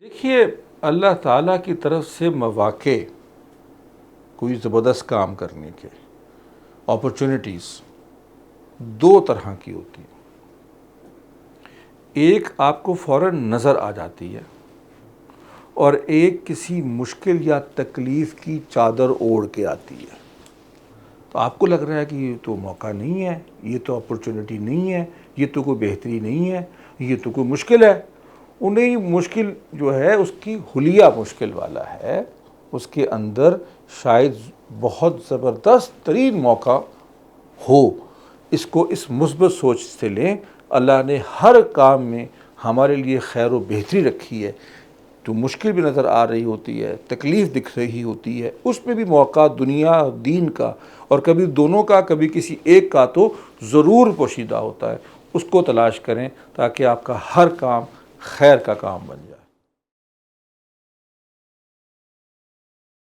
देखिए, अल्लाह ताला की तरफ से मौक़े, कोई ज़बरदस्त काम करने के अपॉर्चुनिटीज़ दो तरह की होती हैं। एक आपको फ़ौरन नज़र आ जाती है और एक किसी मुश्किल या तकलीफ़ की चादर ओढ़ के आती है। तो आपको लग रहा है कि ये तो मौका नहीं है, ये तो अपॉर्चुनिटी नहीं है, ये तो कोई बेहतरी नहीं है, ये तो कोई मुश्किल है। उन्हें मुश्किल जो है उसकी हुलिया मुश्किल वाला है, उसके अंदर शायद बहुत ज़बरदस्त तरीन मौका हो। इसको इस मुस्बत सोच से लें, अल्लाह ने हर काम में हमारे लिए खैर व बेहतरी रखी है। जो मुश्किल भी नज़र आ रही होती है, तकलीफ़ दिख रही होती है, उसमें भी मौका दुनिया दीन का और कभी दोनों का, कभी किसी एक का तो ज़रूर पोशीदा होता है। उसको तलाश करें ताकि आपका हर काम खैर का काम बन जाए।